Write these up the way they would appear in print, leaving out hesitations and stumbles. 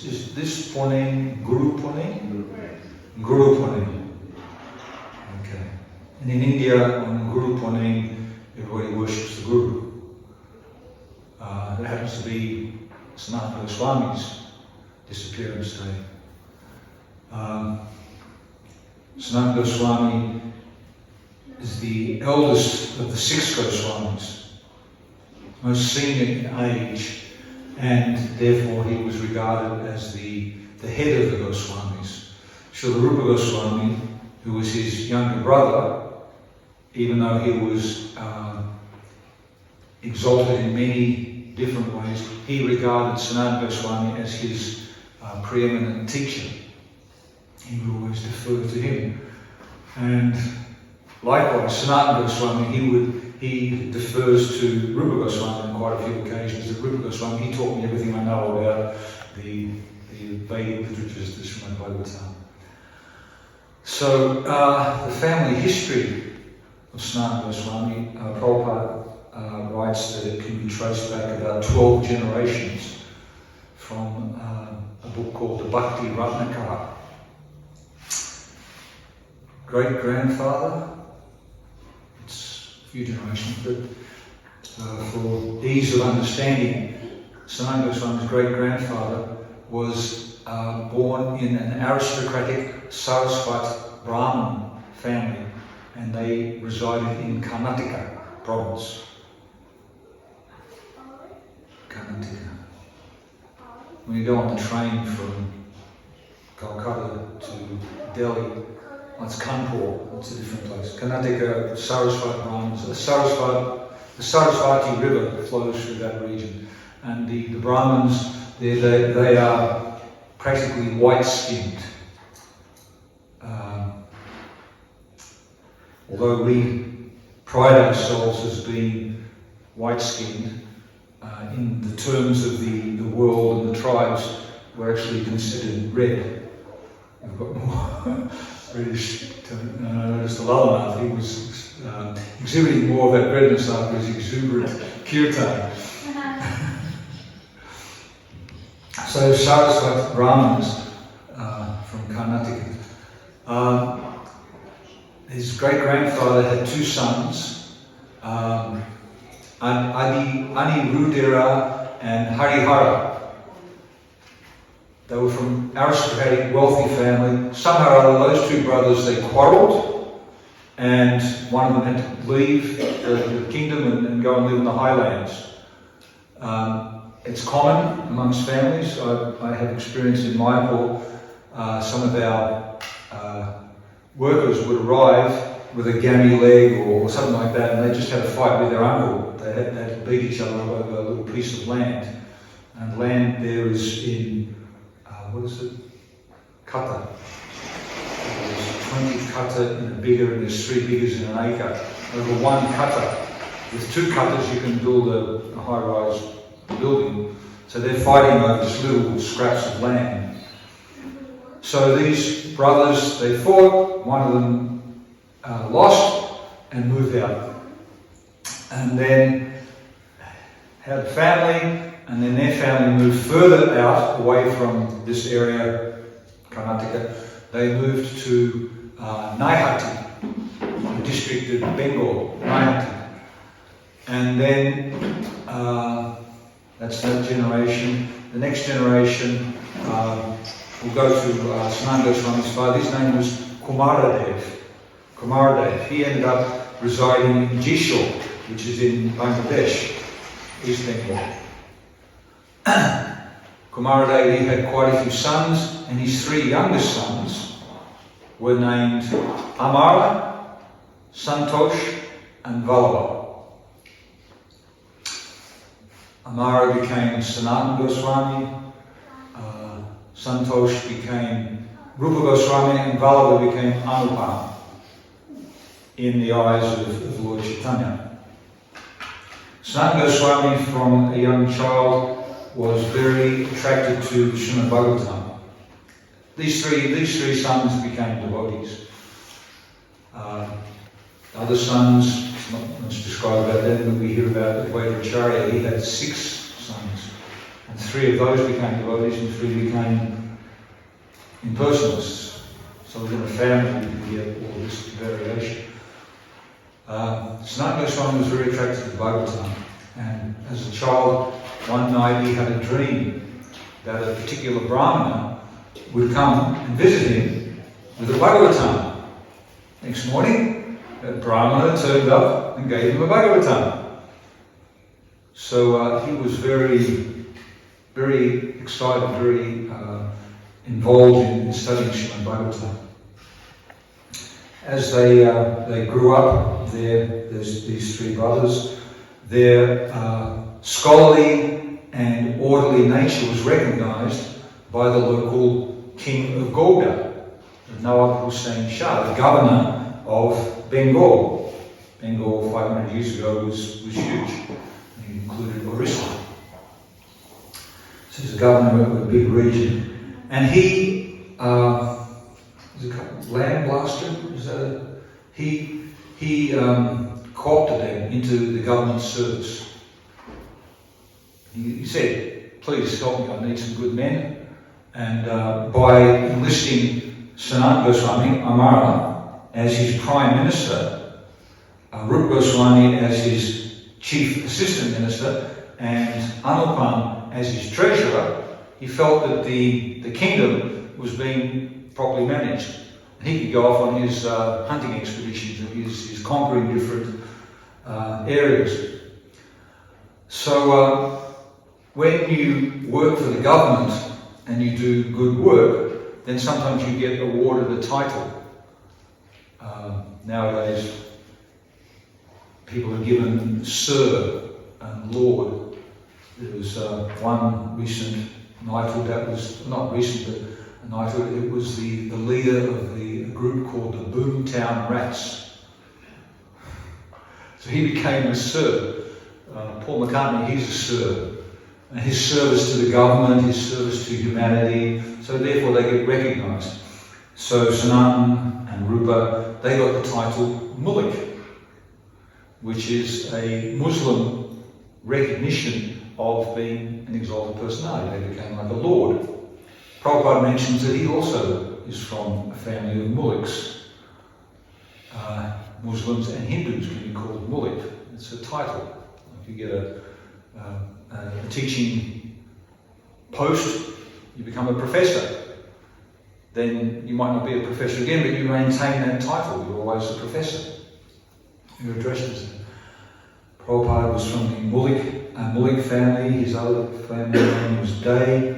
Is this Ponem Guru Ponem? Guru Ponem. Okay. And in India, on Guru Ponem, everybody worships the Guru. It happens to be Sanatana Goswami's disappearance day. Sanatana Goswami is the eldest of the 6 Goswamis, most senior in age, and therefore he was regarded as the head of the Goswamis. Srila Rupa Goswami, who was his younger brother, even though he was exalted in many different ways, he regarded Sanatana Goswami as his preeminent teacher. He would always defer to him. And likewise, Sanatana Goswami, he defers to Rupa Goswami on quite a few occasions. That Rupa Goswami, he taught me everything I know about the Vedic literatures, the Srimad Bhagavatam. So the family history of Sanatana Goswami, Prabhupada writes that it can be traced back about 12 generations from a book called the Bhakti Ratnakara. Great-grandfather, it's a few generations, but for ease of understanding, Sanatana Goswami's great-grandfather was born in an aristocratic Sarasvat Brahmin family, and they resided in Karnataka province. Karnataka. When you go on the train from Calcutta to Delhi, it's Kanpur, it's a different place. Karnataka, Sarasvat Brahmins. The Sarasvati River flows through that region. And the Brahmins, they are practically white-skinned. Although we pride ourselves as being white-skinned, in the terms of the world and the tribes, we're actually considered red. We've got more British. Just Lalanath, he was exhibiting more of that redness after his exuberant kirtan. So Sarasvat Brahmins from Karnataka. His great-grandfather had 2 sons, Anirudera and Harihara. They were from aristocratic, wealthy family. Somehow or other, those 2 brothers, they quarrelled, and one of them had to leave the kingdom and go and live in the highlands. It's common amongst families. I have experience in Mayapur. Some of our workers would arrive with a gammy leg or something like that, and they just had a fight with their uncle. They had to beat each other over a little piece of land. And land there is in what is it? Kata. There's 20 kata in a bigger, and there's 3 biggers in an acre. Over 1 kata. With 2 katas you can build a high-rise building. So they're fighting over just little scraps of land. So these brothers, they fought. One of them lost and moved out. And then had a family. And then their family moved further out, away from this area, Karnataka. They moved to Naihati, the district of Bengal, Naihati. And then, that's that generation. The next generation, we'll go to Sanatana Goswami's father. His name was Kumaradev. Kumaradev. He ended up residing in Jishore, which is in Bangladesh, East Bengal. Kumaradev had quite a few sons, and his 3 youngest sons were named Amara, Santosh, and Vallabha. Amara became Sanatana Goswami, Santosh became Rupa Goswami, and Vallabha became Anupam in the eyes of Lord Chaitanya. Sanatana Goswami, from a young child, was very attracted to Srimad Bhagavatam. These three sons became devotees. Other sons, not much described about them, but we hear about Advaita Acharya. He had 6 sons And 3 of those became devotees and 3 became impersonalists. So within a family you get all this variation. Sanatana Goswami was very attracted to the Bhagavatam, and as a child, one night he had a dream that a particular Brahmana would come and visit him with a Bhagavatam. Next morning, that Brahmana turned up and gave him a Bhagavatam. So he was very, very excited, very involved in studying Srimad Bhagavatam. As they grew up, there's these 3 brothers. Their scholarly and orderly nature was recognized by the local king of Golda, Nawab Hussain Shah, the governor of Bengal. Bengal 500 years ago was huge. It included Orissa. So he's a governor of a big region. And he was a land blaster. He co-opted them into the government service. He said, "Please help me, I need some good men." And by enlisting Sanatana Goswami, Amara, as his prime minister, Rupa Goswami as his chief assistant minister, and Anupam as his treasurer, he felt that the kingdom was being properly managed. And he could go off on his hunting expeditions and his conquering different areas. So when you work for the government and you do good work, then sometimes you get awarded a title. Nowadays, people are given Sir and Lord. There was one recent knighthood that was, not recent, but a knighthood. It was the leader of a group called the Boomtown Rats. So he became a Sir. Paul McCartney, he's a Sir. And his service to the government, his service to humanity, so therefore they get recognised. So Sanatan and Rupa, they got the title Mullik, which is a Muslim recognition of being an exalted personality. They became like a lord. Prabhupada mentions that he also is from a family of Mulliks. Muslims and Hindus can be called Mullik. It's a title. If you get a teaching post, you become a professor. Then you might not be a professor again, but you maintain that title. You're always a professor. You're addressed as that. Prabhupada was from the Mullik family. His other family name was Day.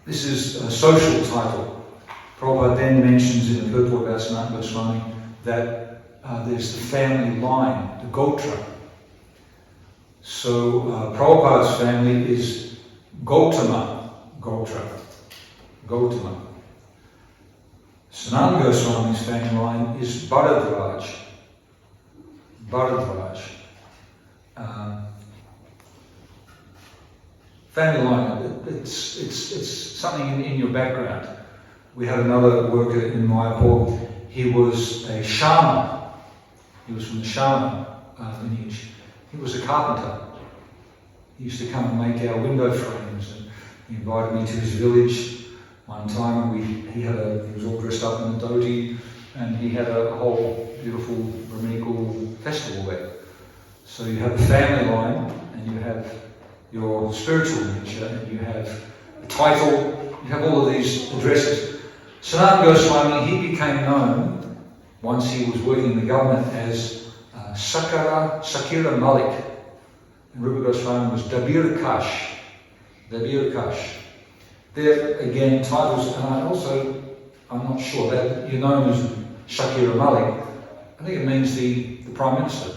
This is a social title. Prabhupada then mentions in the purport about Sanatana Goswami that there's the family line, the Gotra. So Prabhupada's family is Gautama Gotra. Gautama. Sanatana Goswami's family line is Bharadraj. Bharadraj. Family line, it's something in your background. We had another worker in Mayapur. He was a shaman. He was from the shaman lineage. He was a carpenter. He used to come and make our window frames, and he invited me to his village one time. He was all dressed up in a dhoti, and he had a whole beautiful Brahminical festival there. So you have a family line, and you have your spiritual nature, and you have a title, you have all of these addresses. Sanatana Goswami, he became known, once he was working in the government, as Sakira Malik. And Rupa Goswami was Dabir Kash. Dabir Kash. They're, again, titles, and I'm not sure, that you're known as Shakira Malik. I think it means the Prime Minister.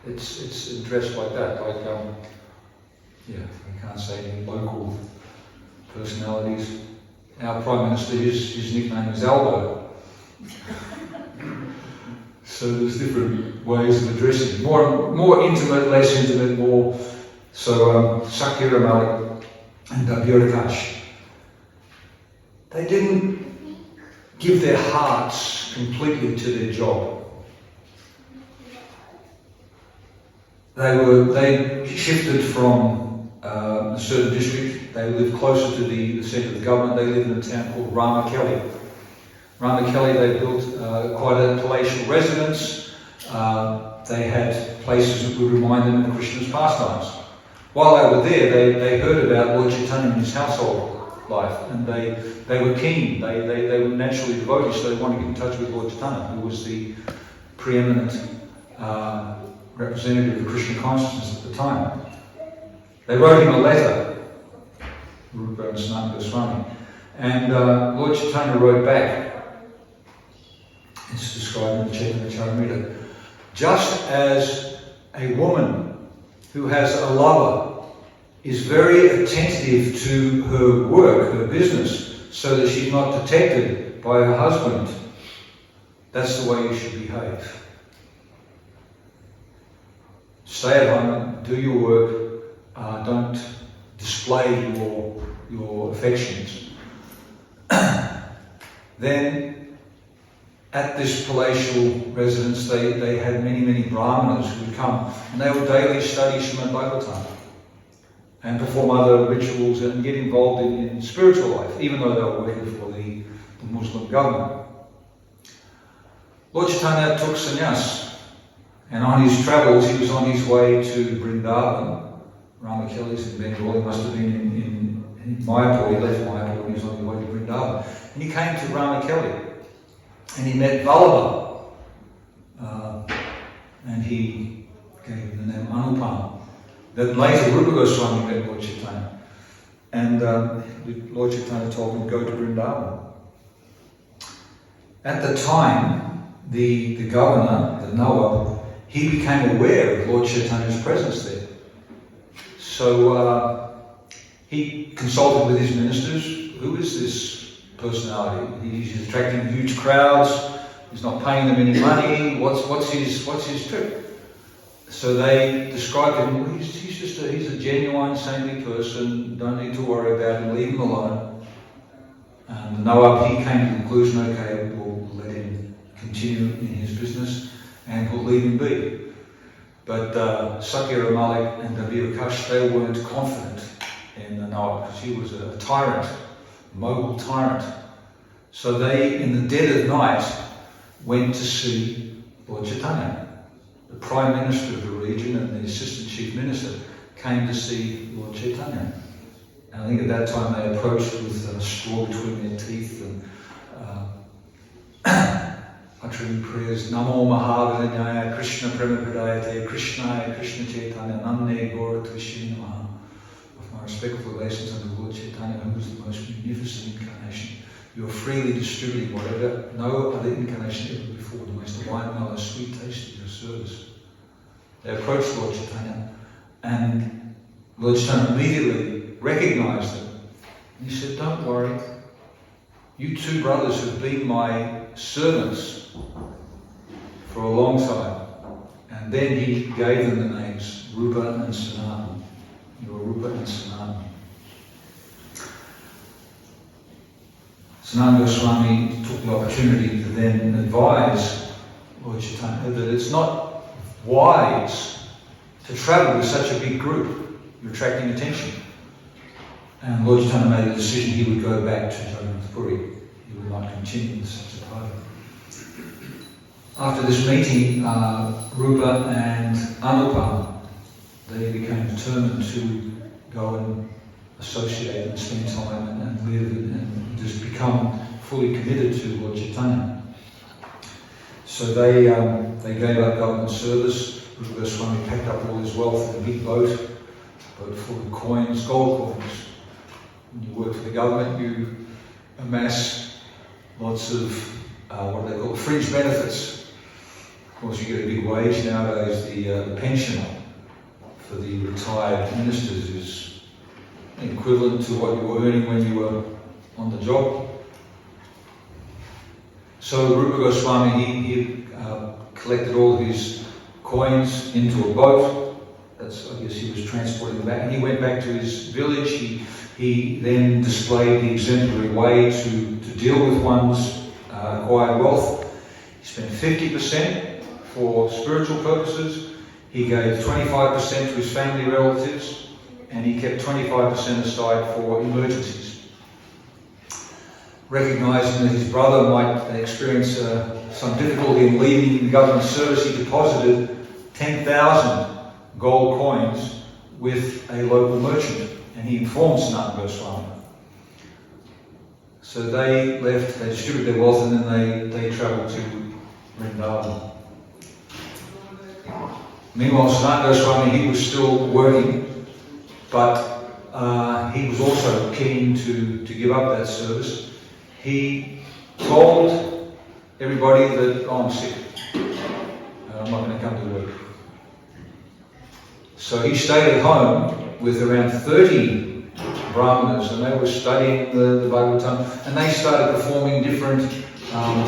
It's addressed like that, we can't say any local personalities. Our Prime Minister, his nickname is Albo. So there's different ways of addressing it. More intimate, less intimate, more. So Sakira Malik and Dabir Kash. They didn't give their hearts completely to their job. They shifted from a certain district. They lived closer to the centre of the government. They lived in a town called Ramakeli. Ramakeli, they built quite a palatial residence. They had places that would remind them of Krishna's pastimes. While they were there, they heard about Lord Chaitanya and his household life, and they were keen. They were naturally devotees, so they wanted to get in touch with Lord Chaitanya, who was the preeminent representative of Krishna consciousness at the time. They wrote him a letter, Rupa and Sanatana Goswami, and Lord Chaitanya wrote back. It's described in the Chaitanya Charitamrita. Just as a woman who has a lover is very attentive to her work, her business, so that she's not detected by her husband, that's the way you should behave. Stay at home, do your work, don't display your affections. Then, at this palatial residence, they had many brahmanas who would come, and they would daily study Srimad Bhagavatam and perform other rituals and get involved in spiritual life, even though they were working for the Muslim government. Lord Chaitanya took sannyas, and on his travels, he was on his way to Vrindavan. Ramakeli's in Bengal. He must have been in Mayapur. He left Mayapur and he was on his way to Vrindavan. And he came to Ramakeli. And he met Vallabha, and he gave him the name Anupam. Then later Rupa Goswami met Lord Chaitanya, and Lord Chaitanya told him to go to Vrindavan. At the time, the governor, the Nawab, he became aware of Lord Chaitanya's presence there. So he consulted with his ministers. Who is this personality? He's attracting huge crowds. He's not paying them any money. What's his trip? So they described him. Well, he's a genuine, saintly person. Don't need to worry about him. Leave him alone. And the Nawab, he came to the conclusion, okay, we'll let him continue in his business and we'll leave him be. But Sakya Malik and Dabir Kash, they weren't confident in the Nawab because he was a tyrant, a Mughal tyrant. So they, in the dead of night, went to see Lord Chaitanya. The Prime Minister of the region and the Assistant Chief Minister came to see Lord Chaitanya. And I think at that time they approached with a straw between their teeth and uttering prayers, Namo Mahavijnaya Krishna Premapradayate Krishnaya Krishna Chaitanya Namne Gaura Tvishri Namaha. With my respectful obeisance unto Lord Chaitanya, who is the most magnificent incarnation. You are freely distributing whatever no other incarnation ever before, the most divine, mellow, sweet taste of your service. They approached Lord Chaitanya, and Lord Chaitanya immediately recognized them. And he said, don't worry, you two brothers have been my servants for a long time. And then he gave them the names Rupa and Sanatana. You are Rupa and Sanatana. Sanatana Goswami took the opportunity to then advise Lord Chaitanya that it's not wise to travel with such a big group. You're attracting attention. And Lord Chaitanya made the decision he would go back to Jagannath Puri. He would not continue with such a party. After this meeting, Rupa and Anupam, they became determined to go and associate and spend time and live and just become fully committed to Lord Chaitanya. So they gave up government service. Rupa Goswami packed up all his wealth in a big boat full of coins, gold coins. When you work for the government, you amass lots of what they call fringe benefits. Of course, you get a big wage nowadays. The pension for the retired ministers is equivalent to what you were earning when you were on the job. So Rupa Goswami, he collected all his coins into a boat. I guess he was transporting them back, and he went back to his village. He then displayed the exemplary way to deal with one's acquired wealth. He spent 50% for spiritual purposes. He gave 25% to his family relatives, and he kept 25% aside for emergencies. Recognizing that his brother might experience some difficulty in leaving the government service, he deposited 10,000 gold coins with a local merchant, and he informed Sanatana Goswami. So they left, they distributed their wealth, and then they travelled to Vrindavan. Meanwhile, Sanatana Goswami, he was still working, but he was also keen to give up that service. He told everybody that, oh, I'm sick, I'm not going to come to work. So he stayed at home with around 30 brahmanas, and they were studying the Bhagavatam, and they started performing different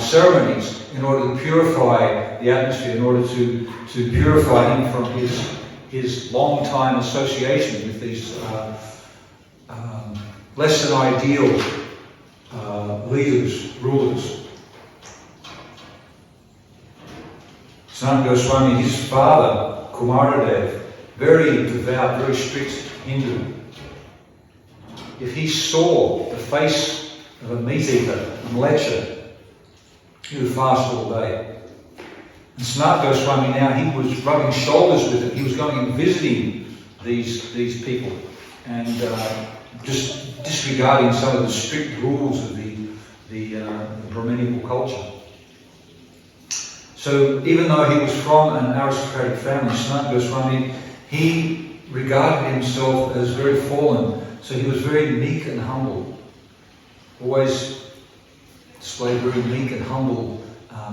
ceremonies in order to purify the atmosphere, in order to purify him from his long time association with these less than ideal leaders, rulers. Sanatana Goswami, his father, Kumaradev, very devout, very strict Hindu. If he saw the face of a meat eater, a mlecha, he would fast all day. And Sanatana Goswami now, he was rubbing shoulders with it. He was going and visiting these people and just disregarding some of the strict rules of the Brahminical culture. So even though he was from an aristocratic family, Sanatana Goswami, he regarded himself as very fallen. So he was very meek and humble. Always displayed very meek and humble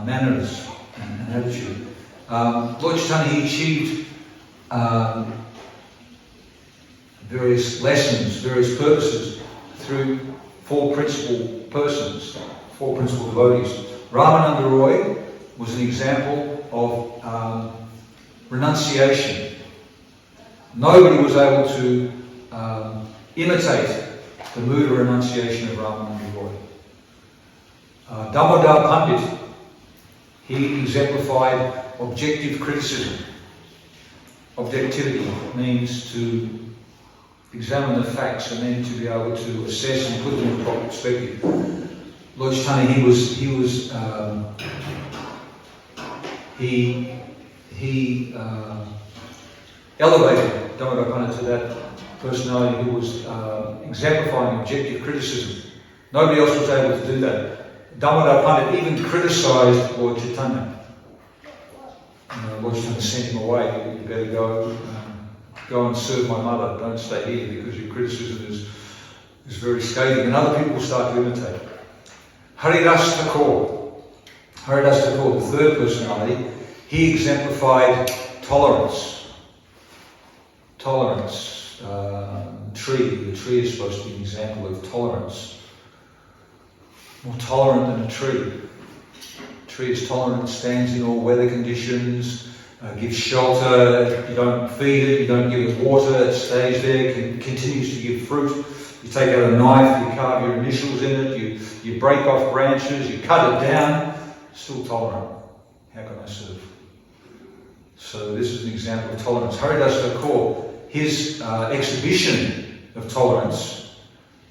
manners and attitude. Lord Chaitanya, he achieved various lessons, various purposes through four principal persons, four principal devotees. Ramananda Roy was an example of renunciation. Nobody was able to imitate the mood of renunciation of Ramananda Roy. Damodar Pandit, he exemplified objective criticism. Objectivity means to examine the facts and then to be able to assess and put them in proper perspective. Lord Chaitanya, he elevated Damodar Pandit to that personality who was exemplifying objective criticism. Nobody else was able to do that. Damodar Pandit even criticised Lord Chaitanya. Lord Chaitanya sent him away. You better go and serve my mother. Don't stay here because your criticism is very scathing. And other people will start to imitate. Haridas Thakur, the third personality, he exemplified tolerance. Tolerance. The tree is supposed to be an example of tolerance. More tolerant than a tree. A tree is tolerant, stands in all weather conditions, gives shelter, you don't feed it, you don't give it water, it stays there, continues to give fruit. You take out a knife, you carve your initials in it, you break off branches, you cut it down, still tolerant. How can I serve? So this is an example of tolerance. Haridas Thakur, his exhibition of tolerance,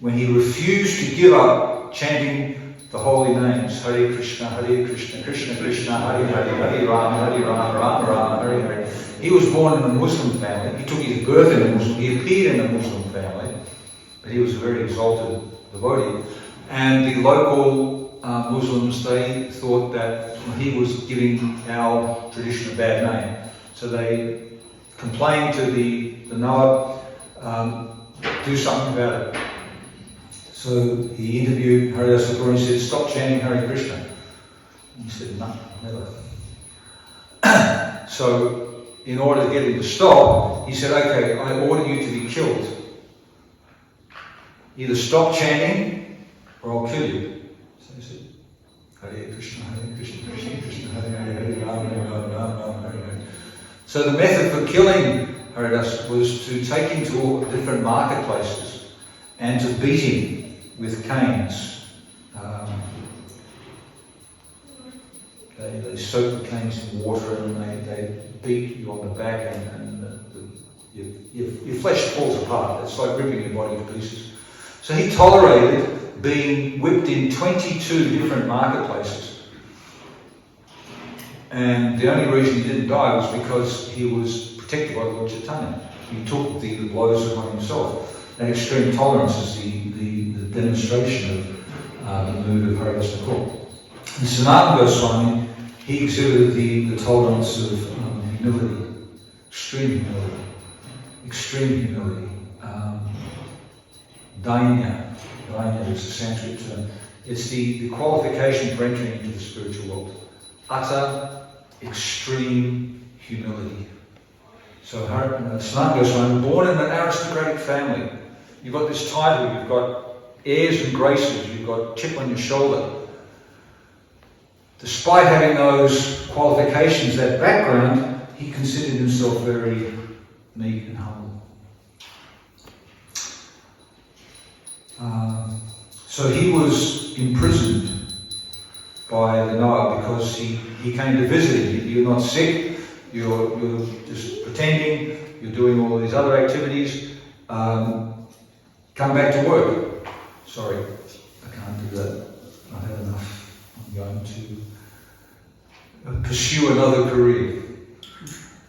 when he refused to give up chanting the holy names, Hare Krishna, Krishna Krishna, Hare Hare, Hare Rama, Rama Rama, Hare Hare. He was born in a Muslim family. He took his birth in a Muslim. He appeared in a Muslim family, but he was a very exalted devotee. And the local Muslims, they thought that he was giving our tradition a bad name. So they complained to the Nawab, do something about it. So he interviewed Haridas Thakur and he said, stop chanting Hare Krishna. And he said, no, never. So in order to get him to stop, he said, okay, I order you to be killed. Either stop chanting or I'll kill you. So he said, Hare Krishna, Krishna Krishna, Hare Hare, Hare Rama, Rama, Hare Hare. So the method for killing Haridas was to take him to all different marketplaces and to beat him with canes. they soak the canes in water and they beat you on the back and your flesh falls apart. It's like ripping your body to pieces. So he tolerated being whipped in 22 different marketplaces. And the only reason he didn't die was because he was protected by Lord Chaitanya. He took the blows upon himself. That extreme tolerance is the demonstration of the mood of Hare Krishna Core. And Sanatana Goswami, he exhibited the tolerance of humility, extreme humility. Dainya is a Sanskrit term. It's the qualification for entering into the spiritual world. Utter, extreme humility. So Sanatana Goswami was born in an aristocratic family. You've got this title, you've got airs and graces, you've got chip on your shoulder. Despite having those qualifications, that background, he considered himself very meek and humble. So he was imprisoned by the Nawab because he came to visit him. You're not sick, you're just pretending, you're doing all these other activities. Come back to work. Sorry, I can't do that. I've had enough. I'm going to pursue another career.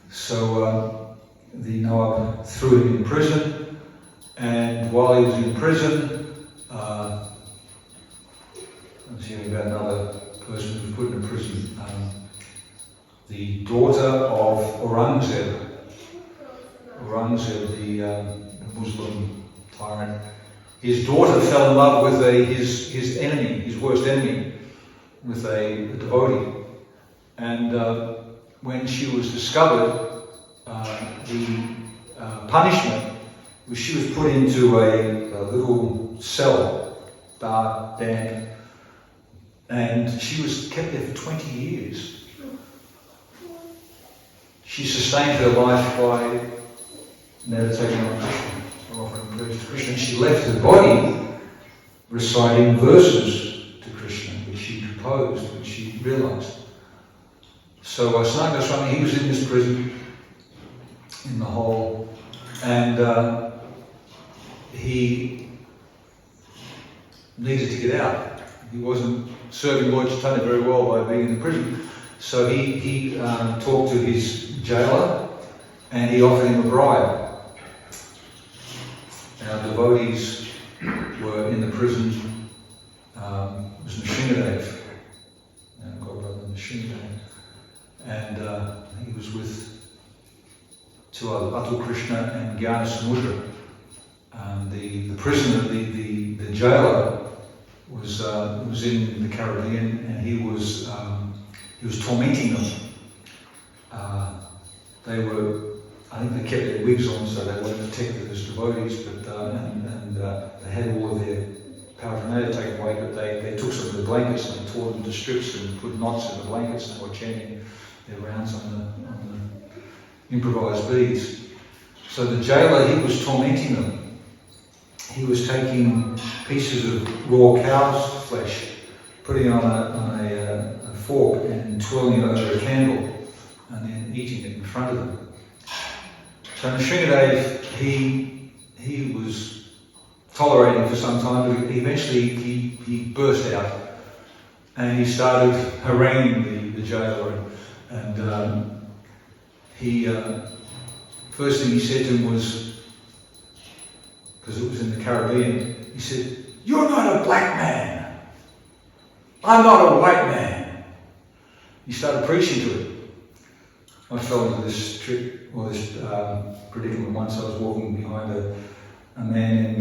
So the Nawab threw him in prison, and while he was in prison, I was hearing about another person who was put in prison. The daughter of Aurangzeb, the Muslim tyrant, his daughter fell in love with his enemy, his worst enemy, with a devotee. And when she was discovered, the punishment was she was put into a little cell, dark, damp, and she was kept there for 20 years. She sustained her life by meditating on Krishna, offering prayers to Krishna. She left her body reciting verses to Krishna, which she composed, which she realized. So Sanatana Goswami, he was in this prison, in the hole, and he needed to get out. He wasn't serving Lord Chaitanya very well by being in the prison. So he talked to his jailer and he offered him a bribe. Our devotees were in the prison. It was Nishingadev, Govardhana Nishingadev, and he was with two other, Atul Krishna and Gyana Samudra. The prisoner, the jailer, was in the Caribbean, and he was tormenting them. I think they kept their wigs on so they weren't detected as devotees, but they had all of their paraphernalia taken away, but they took some of the blankets and they tore them to strips and put knots in the blankets and were chanting their rounds on the improvised beads. So the jailer, he was tormenting them. He was taking pieces of raw cow's flesh, putting it on a fork and twirling it over a candle, and then eating it in front of them. So Nishingadev, he was tolerating for some time, but eventually he burst out and he started haranguing the jailer, and first thing he said to him was, because it was in the Caribbean, he said, "You're not a black man. I'm not a white man." He started preaching to him. I fell into this trick, or this predicament once. I was walking behind a man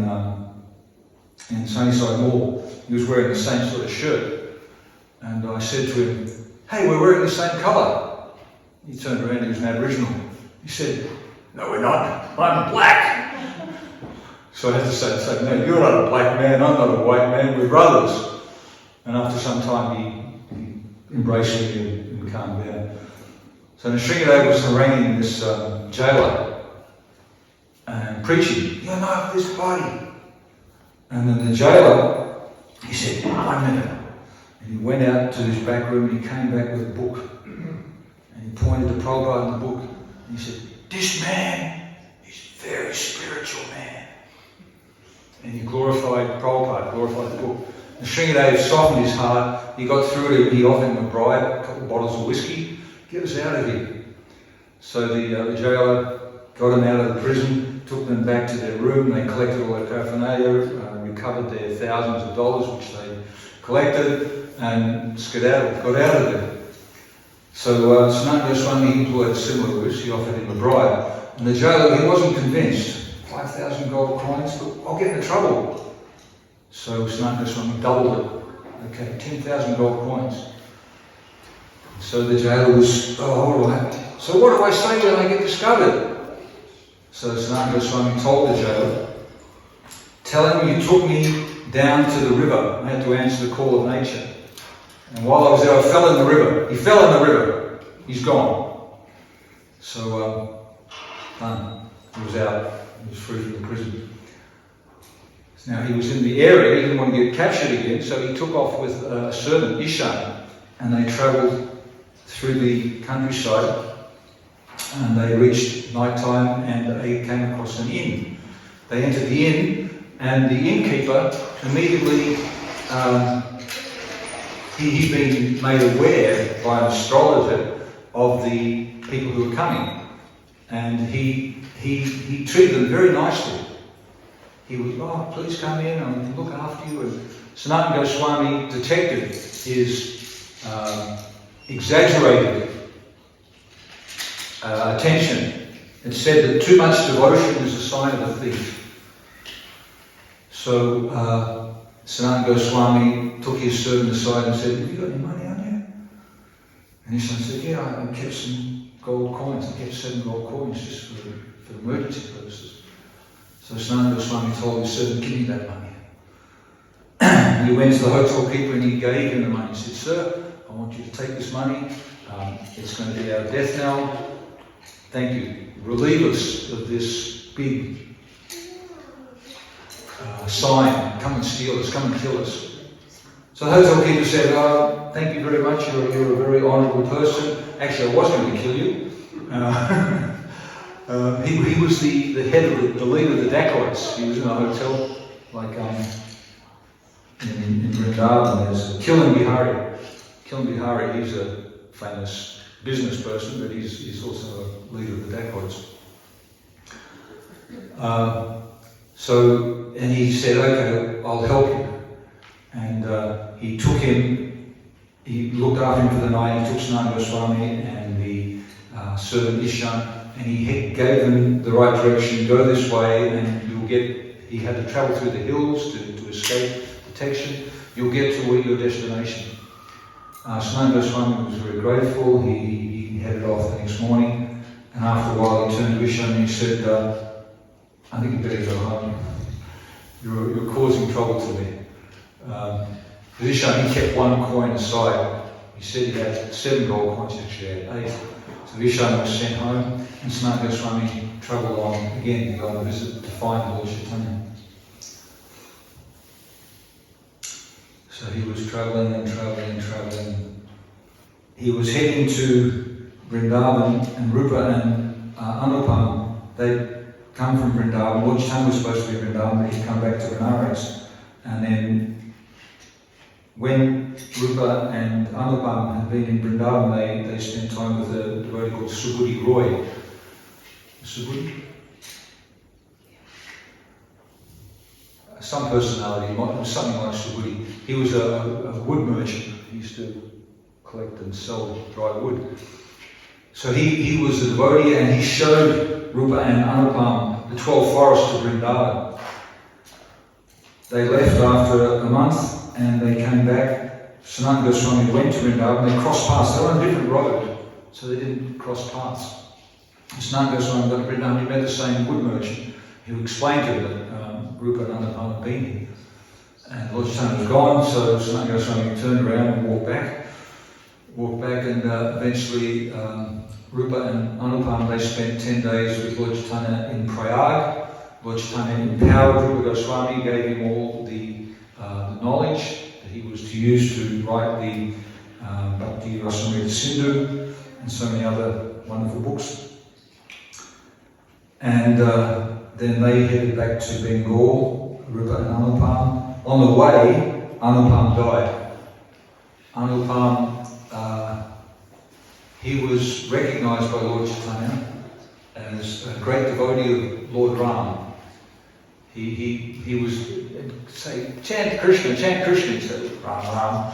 in Sunnyside Mall. He was wearing the same sort of shirt. And I said to him, "Hey, we're wearing the same colour." He turned around, he was an Aboriginal. He said, "No, we're not. I'm black." So I had to say, "No, you're not a black man, I'm not a white man, we're brothers." And after some time he embraced me and calmed down. So Nishingadev was haranguing this jailer and preaching, "You're not this body." And then the jailer, he said, "I'm never." And he went out to his back room and he came back with a book. And he pointed to Prabhupada in the book and he said, "This man is a very spiritual man." And he glorified Prabhupada, glorified the book. And Sringadev softened his heart. He got through it. He offered him a bribe, a couple of bottles of whiskey. "Get us out of here." So the jailer got them out of the prison, took them back to their room. They collected all their paraphernalia, recovered their thousands of dollars which they collected, and skedaddled, got out of there. So Sanatana Goswami employed a similar ruse. He offered him a bribe. And the jailer, he wasn't convinced. 5,000 gold coins, but I'll get into trouble. So Sanatana Goswami doubled it. Okay, 10,000 gold coins. So the jailer was, all right. So what do I say when I get discovered? So Sanatana Goswami told the jailer, "Tell him you took me down to the river. I had to answer the call of nature. And while I was there, I fell in the river. He fell in the river. He's gone." So, done. He was out. He was free from the prison. Now he was in the area. He didn't want to get captured again, so he took off with a servant, Ishan, and they travelled through the countryside. And they reached night time and they came across an inn. They entered the inn, and the innkeeper immediately, he'd been made aware by an astrologer of the people who were coming. And he treated them very nicely. He was, "Oh, please come in, and look after you." And Sanatana Goswami detected his exaggerated attention. It said that too much devotion is a sign of a thief. So Sanatana Goswami took his servant aside and said, "Have you got any money on you?" And his son said, "Yeah, I kept some gold coins. I kept 7 gold coins just for emergency purposes." So Sanatana Goswami told his servant, "Give me that money." And he went to the hotel keeper and he gave him the money. He said, "Sir, I want you to take this money. It's going to be our death knell. Thank you. Relieve us of this big sign. Come and steal us. Come and kill us." So the hotel keeper said, "Thank you very much. You're a very honourable person. Actually, I was going to kill you." He was the head of the leader of the dacoits. He was in a hotel like in Vrindavan. There's Kilan Bihari. Kilan Bihari, he's a famous business person, but he's also a leader of the dacoits. And he said, "Okay, I'll help you." And he took him, he looked after him for the night. He took Sanatana Goswami and the servant Ishan, and he gave them the right direction. Go this way, and he had to travel through the hills to escape detection. You'll get to your destination. Sanatana Goswami was very grateful. He headed off the next morning, and after a while he turned to Ishan and he said, "I think you better go home. You're causing trouble to me." Ishan, he kept 1 coin aside. He said he had 7 gold coins, he actually had 8. So Ishan was sent home, and Sanatana Goswami travelled on again to go on a visit to find Lord Chaitanya. So he was travelling and travelling and travelling. He was heading to Vrindavan, and Rupa and Anupam, they'd come from Vrindavan. Lord Chaitanya was supposed to be in Vrindavan, but he'd come back to Benares. And then when Rupa and Anupam had been in Vrindavan, they spent time with a devotee called Subhuti Roy. Subhuti? Some personality, something like Subhuti. He was a wood merchant. He used to collect and sell dry wood. So he was a devotee, and he showed Rupa and Anupam the 12 forests of Vrindavan. They left after a month and they came back. Sanatana Goswami went to Vrindavan. They crossed paths. They were on a different road, so they didn't cross paths. Sanatana Goswami got to Vrindavan. He met the same wood merchant who explained to him that Rupa and Anupam had been here. And Lord Chaitanya was gone, so Sanatana Goswami turned around and walked back, and eventually Rupa and Anupam, they spent 10 days with Lord Chaitanya in Prayag. Lord Chaitanya empowered Rupa Goswami, gave him all the knowledge that he was to use to write the Bhakti Rasamrita Sindhu and so many other wonderful books. And then they headed back to Bengal, Rupa and Anupam. On the way, Anupam died. Anupam, he was recognized by Lord Chaitanya as a great devotee of Lord Ram. He was, say, chant Krishna, he said, Ram, Ram.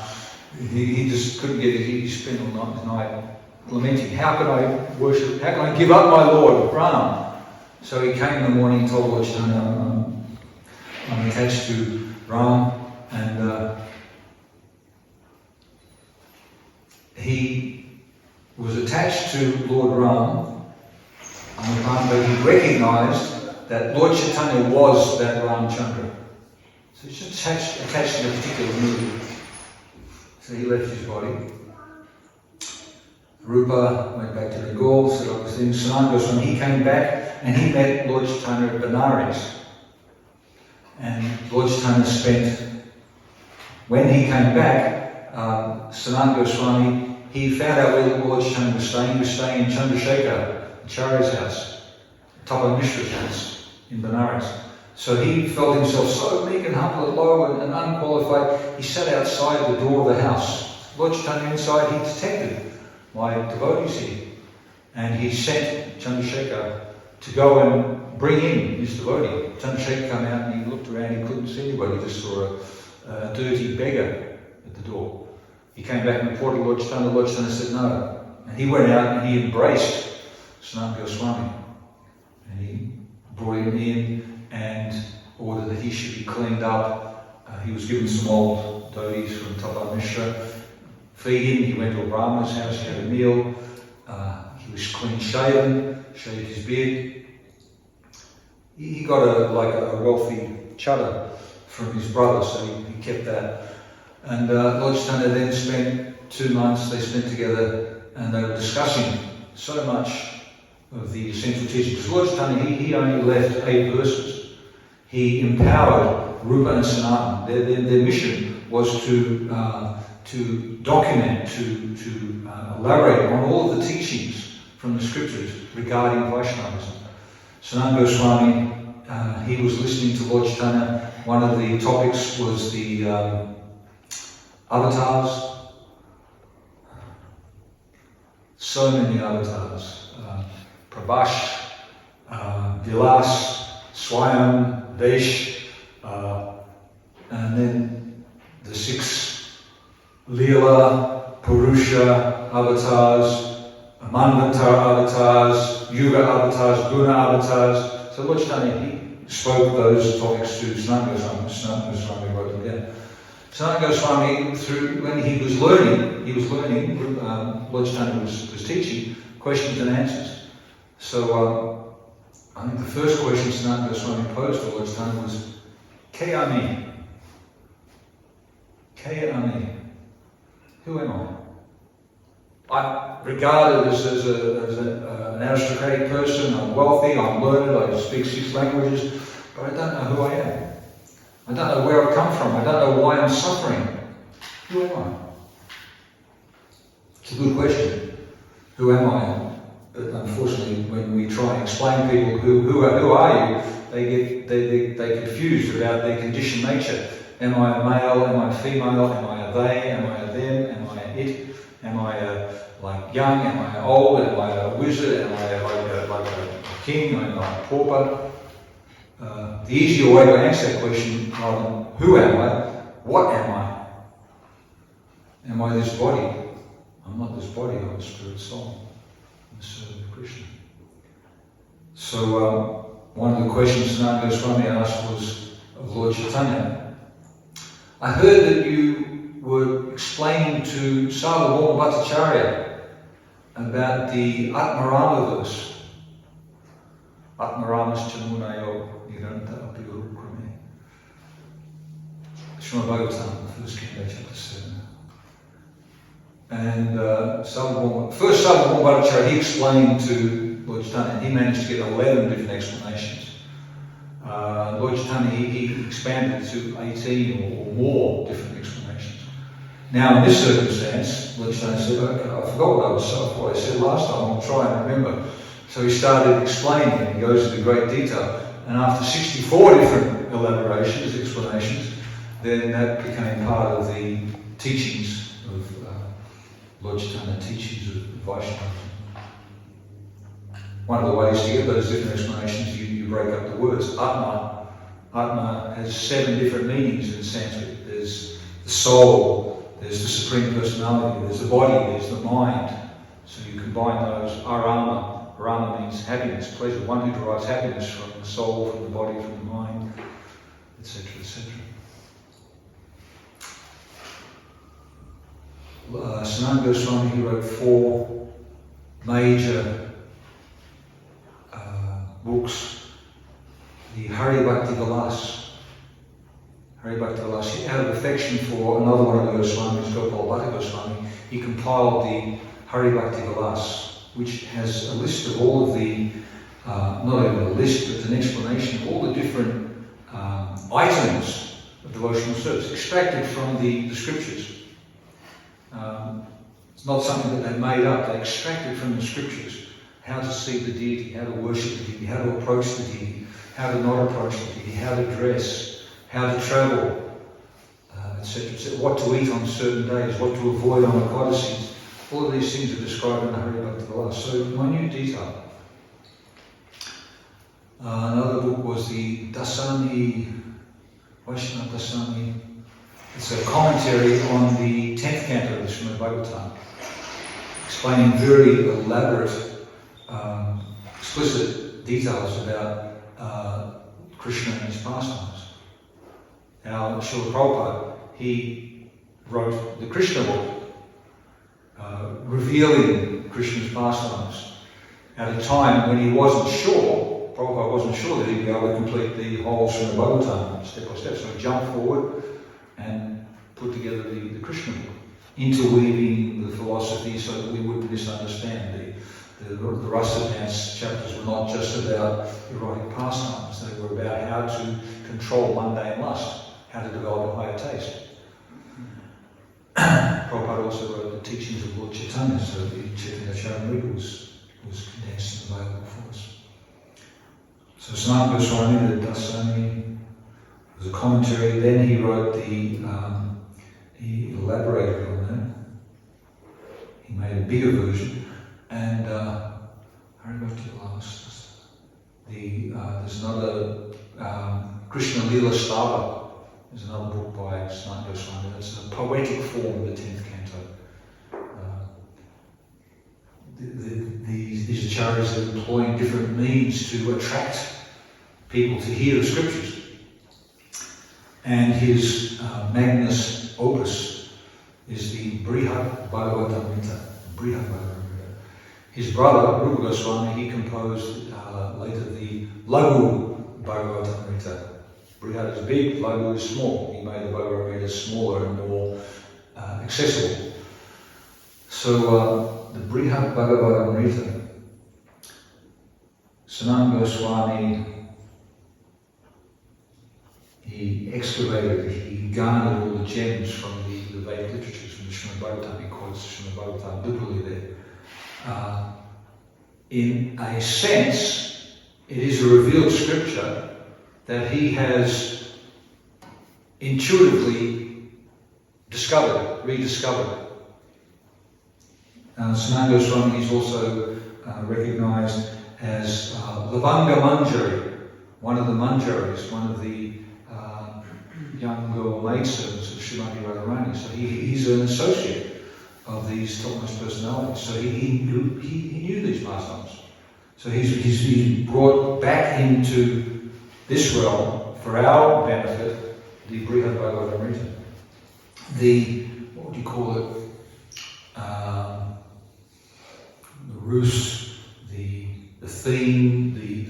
He just couldn't get it. He spent all night lamenting, how can I worship, how can I give up my Lord, Ram? So he came in the morning and told Lord Chaitanya, I'm attached to Ram, and he was attached to Lord Ram, but he recognized that Lord Chaitanya was that Ramchandra. So he's just attached to a particular mood. So he left his body. Rupa went back to Bengal, said I was in Sanatana Goswami. He came back and he met Lord Chaitanya at Benares. And Lord Chaitanya spent, when he came back, Sanatana Goswami, he found out where Lord Chaitanya was staying. He was staying in Chandrasekhar, Acharya's house, Tapa Mishra's house in Benares. So he felt himself so meek and humble and low and unqualified. He sat outside the door of the house. Lord Chaitanya inside, he detected my devotees here. And he sent Chandrasekhar to go and bring in his devotee. Chandrasekhar came out and he looked around, he couldn't see anybody, he just saw a dirty beggar at the door. He came back and reported to Lord Chaitanya. Lord Chaitanya said no. And he went out and he embraced Sanatana Goswami. And he brought him in and ordered that he should be cleaned up. He was given some old dhotis from Tapa Mishra. Feed him. He went to a Brahma's house, he had a meal. He was clean shaven, shaved his beard. He got a wealthy chadar from his brother, so he kept that. And Lord Chaitanya then spent 2 months, they spent together, and they were discussing so much of the essential teaching. Because Lord Chaitanya, he only left 8 verses. He empowered Rupa and Sanatana. Their mission was to document, to elaborate on all of the teachings from the scriptures regarding Vaishnavism. Sanatana Goswami, he was listening to Lord Chaitanya. One of the topics was the avatars. So many avatars. Prabhash, Vilas, Swayam, Desh, and then the 6 Leela, Purusha avatars, Manvantara avatars, Yuga avatars, Guna avatars. So Lord Chaitanya, he spoke those topics to Sanatana Goswami. Sanatana Goswami wrote them down. Sanatana Goswami, when he was learning, Lord Chaitanya was teaching questions and answers. So I think the first question Sanatana Goswami posed to Lord Chaitanya was, Ke Ami? Ke Ami? Who am I? I'm regarded as an aristocratic person. I'm wealthy, I'm learned, I speak 6 languages, but I don't know who I am. I don't know where I've come from. I don't know why I'm suffering. Who am I? It's a good question. Who am I? But unfortunately, when we try and explain to people who are you, they get confused about their conditioned nature. Am I a male? Am I a female? Am I a they? Am I a them? Am I a it? Am I like young? Am I old? Am I a wizard? Am I like a king? Am I a pauper? The easier way to answer that question, rather than who am I, what am I? Am I this body? I'm not this body, I'm a spirit soul. I'm a servant of Krishna. So one of the questions Sanatana Goswami asked was of Lord Chaitanya. I heard that you were explaining to Sarvabhauma Bhattacharya about the Atmarama verse. Atmaramas Chamunayo Niranta Apirukrame. Srimad Bhagavatam, the first canto, chapter 7. And Sarvabhauma Bhattacharya, he explained to Lord Chaitanya, and he managed to get 11 different explanations. Lord Chaitanya, he expanded to 18 or more different explanations. Now in this circumstance, Limestone said, okay, I forgot what I said last time, I'll try and remember. So he started explaining, and he goes into great detail. And after 64 different elaborations, explanations, then that became part of the teachings of Lord Chaitanya, teachings of Vaishnavism. One of the ways to get those different explanations, you break up the words. Atma. Atma has 7 different meanings in Sanskrit. There's the soul, there's the Supreme Personality, there's the body, there's the mind. So you combine those. Arama. Arama means happiness, pleasure. One who derives happiness from the soul, from the body, from the mind, etc., etc. Sanatana Goswami, he wrote 4 major books. The Hari Bhakti Vilas. Hari Bhakti Vilas, out of affection for another one of the Goswamis, Gopal Bhatta Goswami, he compiled the Hari Bhakti Vilas, which has a list of all of the, not even a list, but an explanation of all the different items of devotional service, extracted from the scriptures. It's not something that they made up, they extracted from the scriptures. How to see the deity, how to worship the deity, how to approach the deity, how to not approach the deity, how to dress, how to travel, etc., etc., what to eat on certain days, what to avoid on Ekadasis. All of these things are described in the Hari Bhakti Vilas. So, minute detail. Another book was the Dasani, Vaishnava Dasani. It's a commentary on the 10th canto of the Srimad Bhagavatam, explaining very elaborate, explicit details about Krishna and his pastimes. Now, Srila Prabhupada, he wrote the Krishna book, revealing Krishna's pastimes at a time when he wasn't sure, Prabhupada wasn't sure that he'd be able to complete the whole Srimad Bhagavatam step by step. So he jumped forward and put together the Krishna book, interweaving the philosophy so that we wouldn't misunderstand. The Rasa Dance chapters were not just about erotic pastimes, they were about how to control mundane lust, how to develop a higher taste. Prabhupada also wrote the teachings of Lord Chaitanya, so the Chaitanya Charitamrita was condensed and available for us. So Sanatana Goswami, the Dasani, was a commentary. Then he wrote he elaborated on that. He made a bigger version, and Hari Bhakti Vilas. There's another Krishna Lila Stava. There's another book by Sanatana Goswami. That's a poetic form of the 10th canto. These acharyas are employing different means to attract people to hear the scriptures. And his magnus opus is the Brihad Bhagavatamrita. His brother, Rupa Goswami, he composed later the Laghu Bhagavatamrita. Brihad is big, Laghu is small. He made the Bhagavatamrita smaller and more accessible. So the Brihad Bhagavatamrita, Sanatana Goswami, he excavated, he garnered all the gems from the Vedic literatures, from the Srimad Bhagavatam. He quotes Srimad Bhagavatam literally there. In a sense, it is a revealed scripture that he has intuitively rediscovered. Sanatana Goswami is also recognized as Lavanga Manjari, one of the Manjaris, one of the young girl maidservants of Srimati Radharani. So he's an associate of these topmost personalities. So he knew these pastimes. So he's brought back into this realm for our benefit the Brihad Bhagavatamrita. What would you call it? The ruse, the theme, the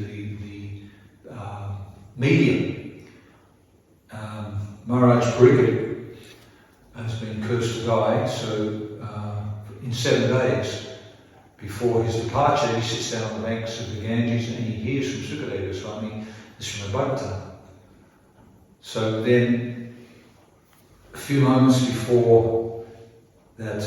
medium. Maharaj Pariksit has been cursed to die, so in 7 days before his departure, he sits down on the banks of the Ganges and he hears from Sukadeva Goswami the Srimad Bhagavatam. So then, a few moments before that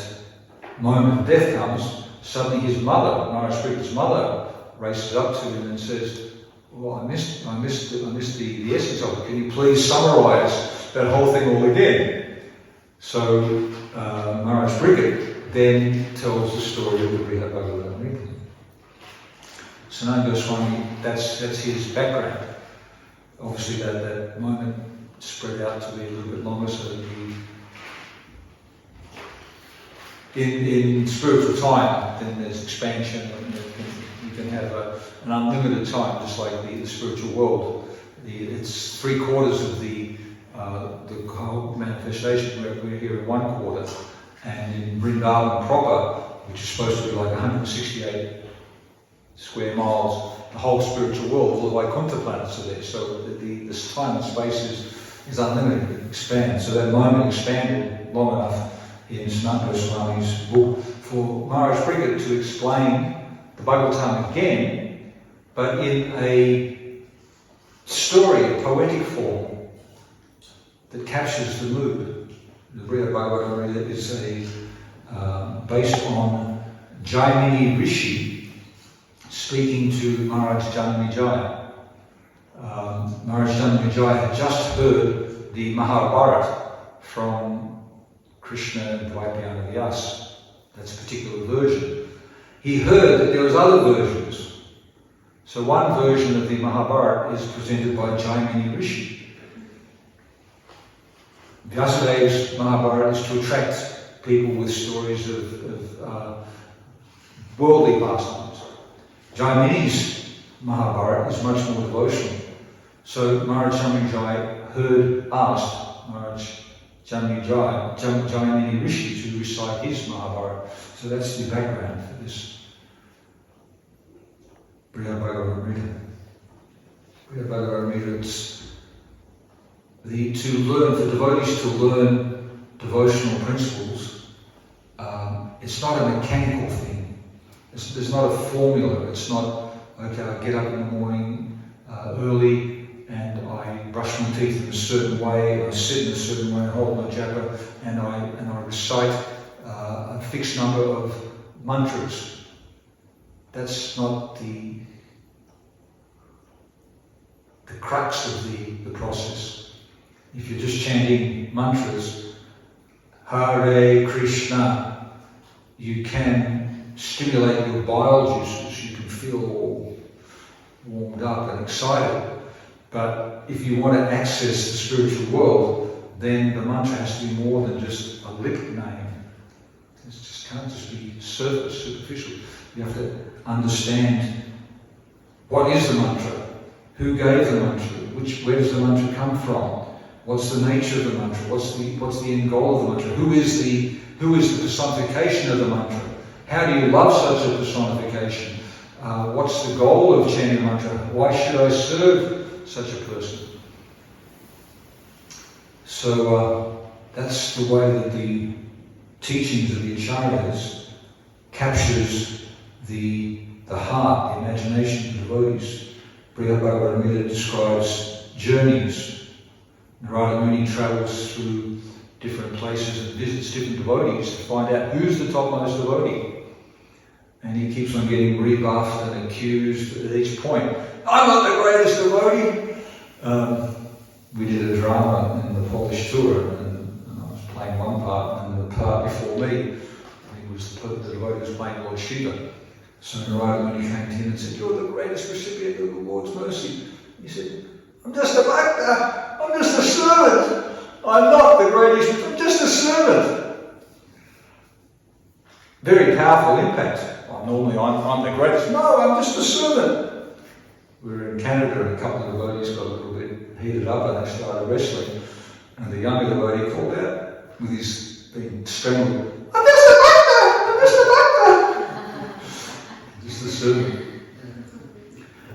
moment of death comes, suddenly his mother, Maharaj Parikat's mother, races up to him and says, well, I missed the essence of it. Can you please summarize that whole thing all again? So Maharaj Parikat then tells the story of the Brihad Bhagavatamrita. Sanatana Goswami, that's his background. Obviously that moment spread out to be a little bit longer, so that in spiritual time, then there's expansion, and you can have an unlimited time, just like the spiritual world. It's 3/4 of the whole manifestation. We're here in 1/4, and in Vrindavan proper, which is supposed to be like 168 square miles, the whole spiritual world, all the Vaikuntha planets are there. So this time and space is unlimited, it expands. So that moment expanded long enough in Sanatana Goswami's book for Maharaj Parikat to explain the Bhagavatam again, but in a story, a poetic form that captures the mood. The Brihad Bhagavatam is based on Jaimini Rishi speaking to Maharaj Janamejaya. Maharaj Janamejaya had just heard the Mahabharata from Krishna and Dvaipayana Vyasa. That's a particular version. He heard that there was other versions. So one version of the Mahabharata is presented by Jaimini Rishi. Vyasadev's Mahabharata is to attract people with stories of worldly pastimes. Jaimini's Mahabharata is much more devotional. So Maharaj Janamejaya asked Maharaj Jaimini Rishi to recite his Mahabharata. So that's the background for this Brihad Bhagavatamrita. Brihad Bhagavatamrita, it's for devotees to learn devotional principles. It's not a mechanical thing. There's not a formula. It's not, okay, I get up in the morning early and I brush my teeth in a certain way, I sit in a certain way, I hold my japa, and I recite a fixed number of mantras. That's not the crux of the process. If you're just chanting mantras, Hare Krishna, you can stimulate your bile juices, you can feel all warmed up and excited. But if you want to access the spiritual world, then the mantra has to be more than just a lip name. It just can't just be surface, superficial. You have to understand what is the mantra, who gave the mantra, where does the mantra come from, what's the nature of the mantra, what's the end goal of the mantra, who is the personification of the mantra, how do you love such a personification, what's the goal of chanting the mantra, why should I serve such a person? So that's the way that the teachings of the Acharyas captures the heart, the imagination of the devotees. Brihad Bhagavatamrita describes journeys. Narada Muni travels through different places and visits different devotees to find out who's the topmost devotee. And he keeps on getting rebuffed and accused at each point. I'm not the greatest devotee. We did a drama in the Polish tour, and I was playing one part, and the part before me, the devotee was playing Lord Shiva. So Narada Muni came to him and said, "You're the greatest recipient of the Lord's mercy." He said, "I'm just a bhakta, I'm just a servant. I'm not the greatest, I'm just a servant." Very powerful impact. Normally I'm the greatest. No, I'm just a servant. We were in Canada and a couple of devotees got a little bit heated up and they started wrestling. And the younger devotee called out with his being strangled, "I'm just a bhakta! I'm just a bhakta!" Just a servant.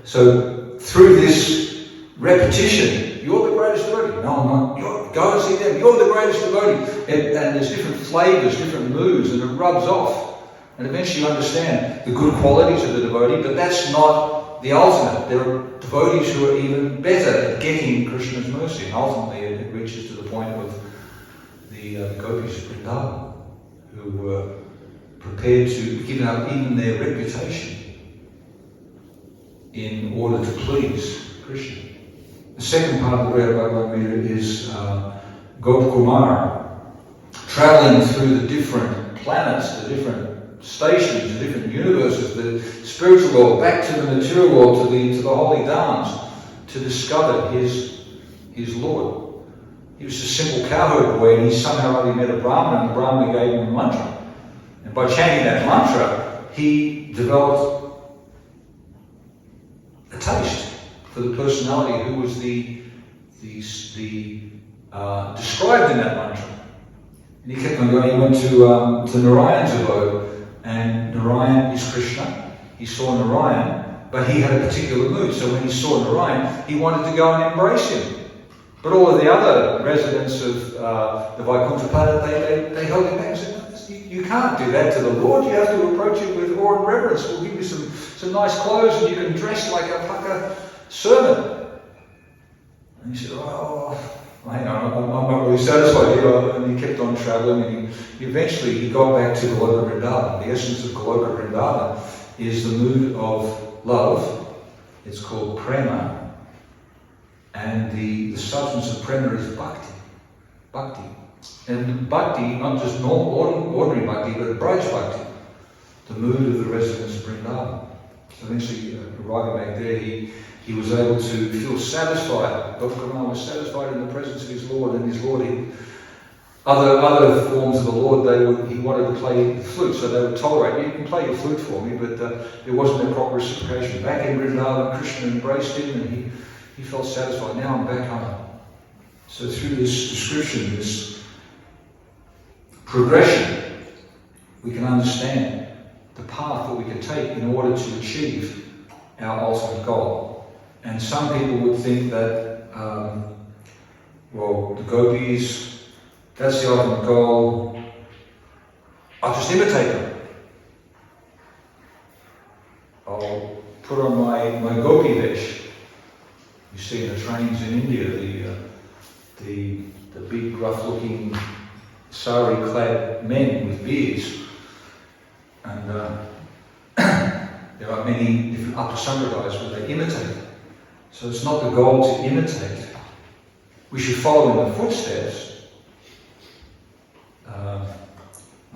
So through this repetition, you're the greatest devotee. No, I'm not. Go and see them. You're the greatest devotee. And there's different flavours, different moods, and it rubs off. And eventually you understand the good qualities of the devotee, but that's not the ultimate. There are devotees who are even better at getting Krishna's mercy, and ultimately it reaches to the point of the gopis of Vrindavan. who were prepared to give up even their reputation in order to please Krishna. The second part of the Bhagavad Gita is Gopkumar, traveling through the different planets, the different stations, the different universes, the spiritual world, back to the material world, to the holy dhams, to discover his Lord. He was a simple cowherd boy, and he somehow only met a Brahmin, and the Brahmin gave him a mantra. And by chanting that mantra, he developed a taste for the personality who was described in that mantra. And he kept on going. He went to Narayan's abode, and Narayan is Krishna. He saw Narayan, but he had a particular mood. So when he saw Narayan, he wanted to go and embrace him. But all of the other residents of the Vaikuntha Pada, they held him back and said, no, you can't do that to the Lord. You have to approach him with awe and reverence. We'll give you some nice clothes and you can dress like a Paka servant. And he said, oh, hang on, I'm not really satisfied here. And he kept on travelling, and eventually got back to Goloka Vrindavan. The essence of Goloka Vrindavan is the mood of love. It's called prema. And the substance of prema is bhakti. Bhakti. And bhakti, not just normal, ordinary bhakti, but braj bhakti. The mood of the residents of Vrindavan. So eventually, arriving back there, he was able to feel satisfied. Gopkumar was satisfied in the presence of his Lord, and his Lord, other forms of the Lord, he wanted to play the flute, so they would tolerate, you can play your flute for me, but there wasn't a proper reciprocation. Back in Vrindavan, Krishna embraced him, and he felt satisfied. Now I'm back home. So through this description, this progression, we can understand the path that we can take in order to achieve our ultimate goal. And some people would think that, the gopis, that's the ultimate goal. I'll just imitate them. I'll put on my gopi vesh. You see in the trains in India, the big, rough-looking, sari-clad men with beards, and there are many different upasambradayas where they imitate. So it's not the goal to imitate. We should follow in the footsteps. I'm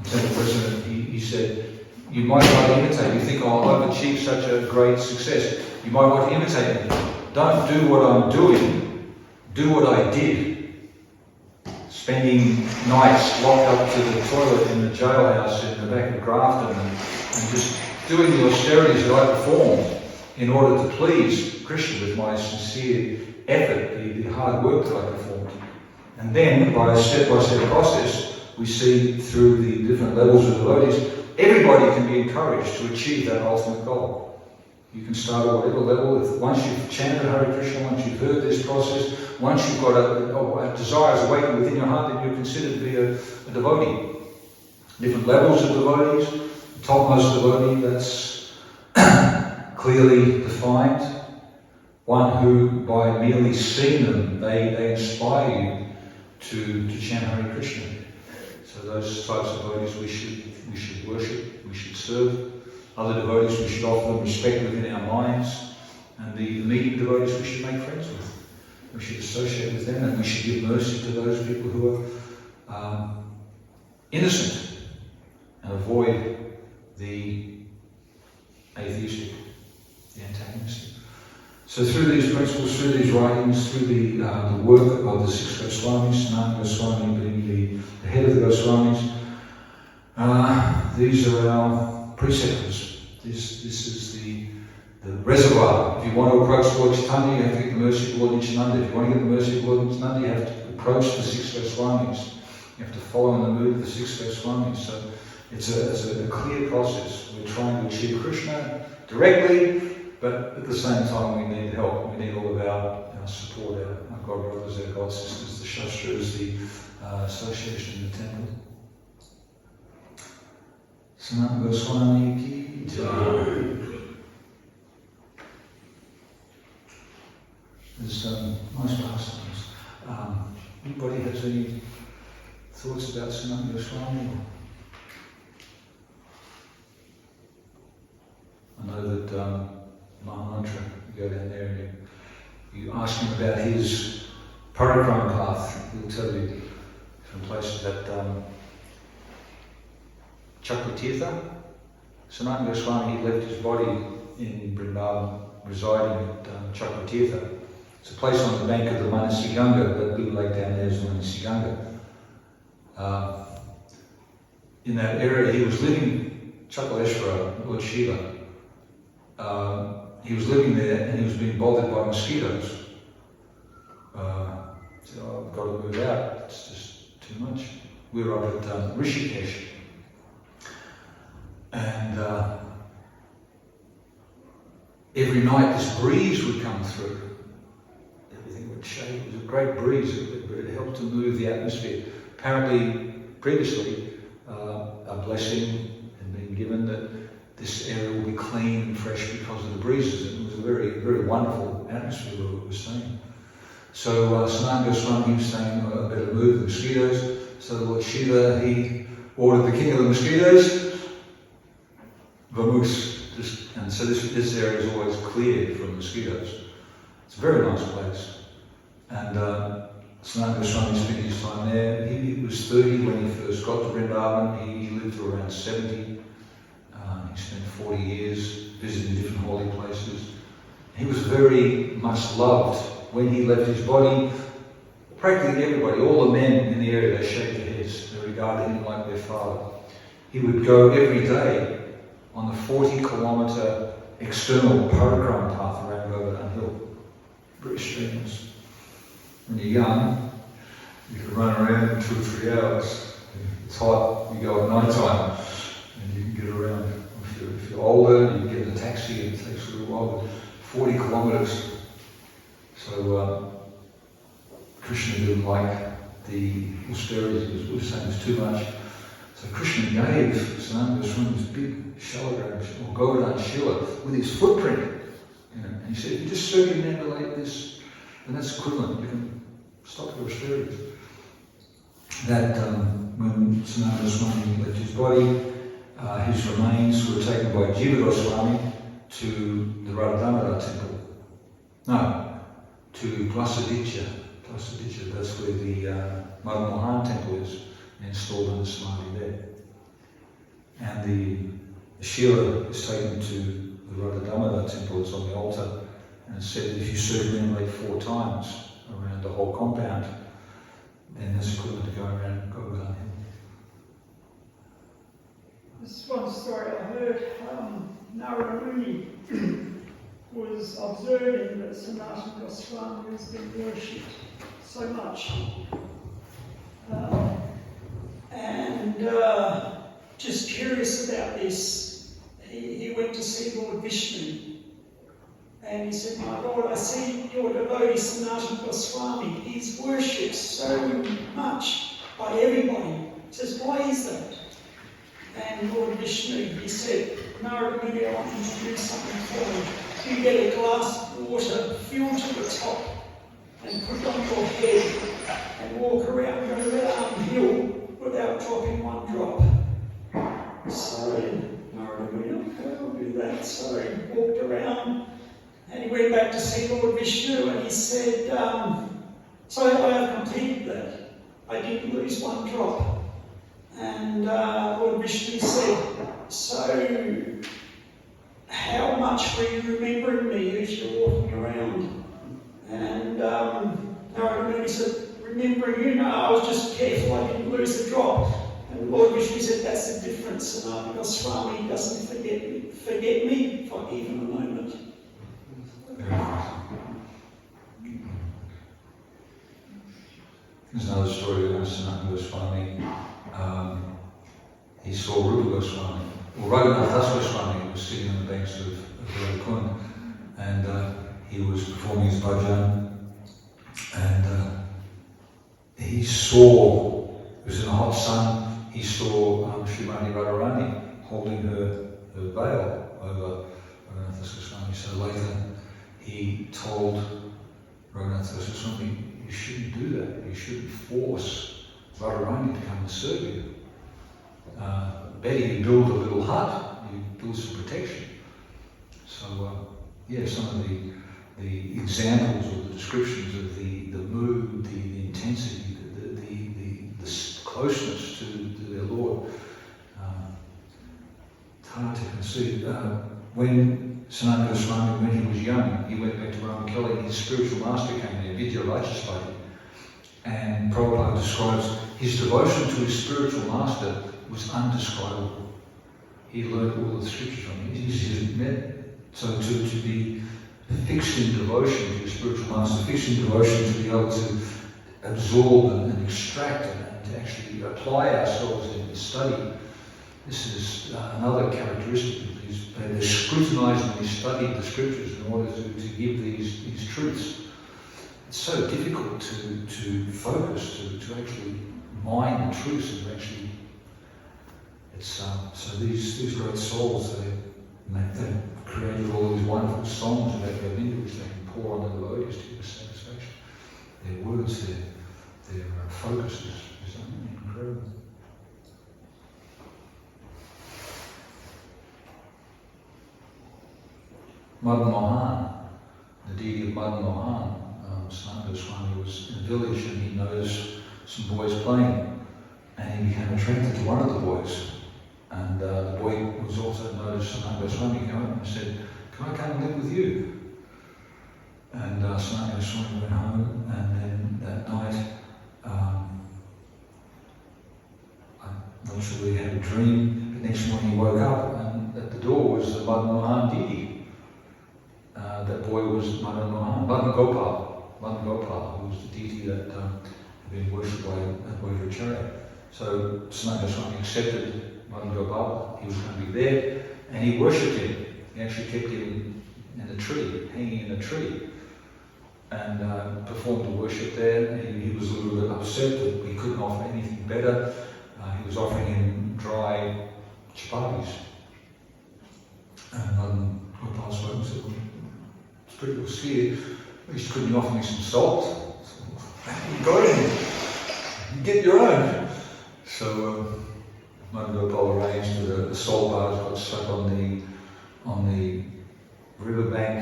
telling the president, he said, you might want to imitate. You think, I've achieved such a great success. You might want to imitate me. Don't do what I'm doing. Do what I did. Spending nights locked up to the toilet in the jailhouse in the back of Grafton and just doing the austerities that I performed in order to please Krishna with my sincere effort, the hard work that I performed. And then, by a step-by-step process, we see through the different levels of devotees, everybody can be encouraged to achieve that ultimate goal. You can start at whatever level. Once you've chanted Hare Krishna, once you've heard this process, once you've got a desire awakened within your heart, then you're considered to be a devotee. Different levels of devotees. The topmost devotee, that's clearly defined. One who, by merely seeing them, they inspire you to chant Hare Krishna. So those types of devotees we should worship, we should serve. Other devotees we should offer them respect within our minds. And the medium devotees we should make friends with. We should associate with them, and we should give mercy to those people who are innocent and avoid the atheistic, the antagonistic. So through these principles, through these writings, through the work of the 6 Goswamis, Sanatana Goswami being the head of the Goswamis, these are our preceptors. This is the reservoir. If you want to approach Lord Chaitanya, you have to get the mercy of Lord Nityananda. If you want to get the mercy of Lord Nityananda, you have to approach the 6 Goswamis. You have to follow in the mood of the 6 Goswamis. So it's a clear process. We're trying to achieve Krishna directly, but at the same time we need help. We need all of our support, our God brothers, our God sisters, the Shastras, the association in the temple. Sanatana Goswami ki jai. There's nice pastimes. Anybody has any thoughts about Sanatana Goswami? Mahamantra. You go down there and you ask him about his Parikram path. He'll tell you from places that Chakratirtha, Sanatana Goswami, he left his body in Vrindavan, residing at Chakratirtha. It's a place on the bank of the Manasiganga, that little lake down there is the Manasiganga. In that area, he was living, Chakaleshwara, Lord Shiva, he was living there and he was being bothered by mosquitoes. He said, I've got to move out, it's just too much. We were up at Rishikesh. And every night this breeze would come through. Everything would shake. It was a great breeze, but it helped to move the atmosphere. Apparently, previously, a blessing had been given that this area will be clean and fresh because of the breezes. It was a very, very wonderful atmosphere where we were staying. So Sanatana Goswami was saying, I better move the mosquitoes. So Lord Shiva, he ordered the king of the mosquitoes, Vamoose. And so this area is always cleared from mosquitoes. It's a very nice place. And Sanatana Goswami spent his time there. He was 30 when he first got to Vrindavan. He lived to around 70. He spent 40 years visiting different holy places. He was very much loved. When he left his body, practically everybody, all the men in the area, they shake their heads. They regarded him like their father. He would go every day on the 40-kilometre external Parikram path around Govardhana Hill. Very strenuous. When you're young, you can run around in 2 or 3 hours. It's hot, you go at night time, and you can get around. If you're older, you get in a taxi, and it takes a little while, but 40 kilometres. So Krishna didn't like the austerities. He was saying it was too much. So Krishna gave Sanatana Goswami this big shalagram, or Govardhana Shila, with his footprint. And he said, if you just circumambulate this, then that's equivalent. You can stop your austerities. That when Sanatana Goswami left his body, his remains were taken by Jiva Goswami to the Radha temple. No, to Dasa. That's where the Madan Mohan temple is, and installed in the samadhi there. And the Shila is taken to the Radha temple. It's on the altar, and it's said that if you circumambulate 4 times around the whole compound, then that's equivalent to going around Govardhana. This one story I heard, Narada Muni was observing that Sanatana Goswami has been worshipped so much. And just curious about this, he went to see Lord Vishnu. And he said, my Lord, I see your devotee Sanatana Goswami. He's worshipped so much by everybody. He says, why is that? And Lord Vishnu, he said, Narada Muni, I want you to do something for me. You get a glass of water filled to the top and put it on your head and walk around Govardhana Hill without dropping 1 drop. So Narada Muni, okay, I'll do that. So he walked around and he went back to see Lord Vishnu and he said, so I have completed that. I didn't lose 1 drop. And Lord Vishnu said, so how much were you remembering me as you're walking around? And Narada Muni said, remembering you? No, I was just careful I didn't lose a drop. And Lord Vishnu said, that's the difference. Sanatana Goswami doesn't forget me for even a moment. There's another story about Sanatana Goswami. He saw Rupa Goswami, or Raghunath Goswami was sitting on the banks of Govardhana, and he was performing his bhajan, and he saw, it was in the hot sun, he saw Srimati Radharani holding her veil over Raghunath Goswami. So later he told Raghunath Goswami, you shouldn't do that, you shouldn't force Radharani to come and serve you. Better you build a little hut, you build some protection. So Yeah, some of the examples or the descriptions of the mood, the intensity, the closeness to their Lord. It's hard to conceive. When Sanatana Goswami, when he was young, he went back to Ramakeli, and his spiritual master came there, Vidya Rajaswami, and Prabhupada describes his devotion to his spiritual master was undescribable. He learned all the scriptures from him. So to be fixed in devotion to your spiritual master, fixed in devotion to be able to absorb and extract and to actually apply ourselves in the study, this is another characteristic of these. They scrutinizingly studied the scriptures in order to give these truths. It's so difficult to focus, to actually mine the truths and actually. It's so these great souls, they created all these wonderful songs about Govinda which they can pour on the devotees to give satisfaction. Their words, their focus is incredible. Madan Mohan, the deity of Madan Mohan, Sanatana Goswami was in a village and he noticed some boys playing and he became attracted to one of the boys. And the boy was also noticed Sanatana Goswami came up and said, "Can I come and live with you?" And Sanatana Goswami went home, and then that night, I'm not sure he had a dream, but next morning he woke up and at the door was the Madan Mohan deity. That boy was Madan Mohan, Madan Gopal, who was the deity that had been worshipped by Advaita. So Sanatana Goswami accepted Madan Gopal. He was going to be there, and he worshipped him. He actually kept him in a tree, hanging in a tree, and performed the worship there. He was a little bit upset that he couldn't offer anything better. He was offering him dry chapatis. And Madan Gopal spoke and said, "Well, it's pretty well scared. At least couldn't you offer me some salt?" "You got it. You get your own." So Madan Gopal arranged that the salt bars got stuck on the riverbank,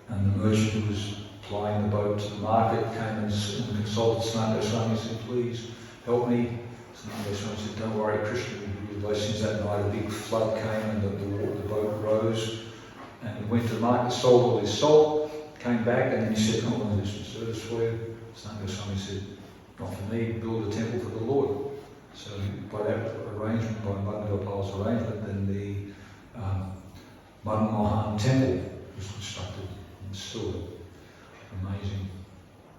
and the merchant who was plying the boat to the market came and consulted Sanatana Goswami and said, "Please help me." Sanatana Goswami said, "Don't worry, Krishna will give you blessings." That night a big flood came and the boat rose, and he went to the market, sold all his salt, came back, and then he said, "Oh, well, there's some service for you." Sanatana Goswami said, "Not for me, build a temple for the Lord." So by that arrangement, by Madan Gopal's arrangement, then the Madan Mohan temple was constructed, and it's still an amazing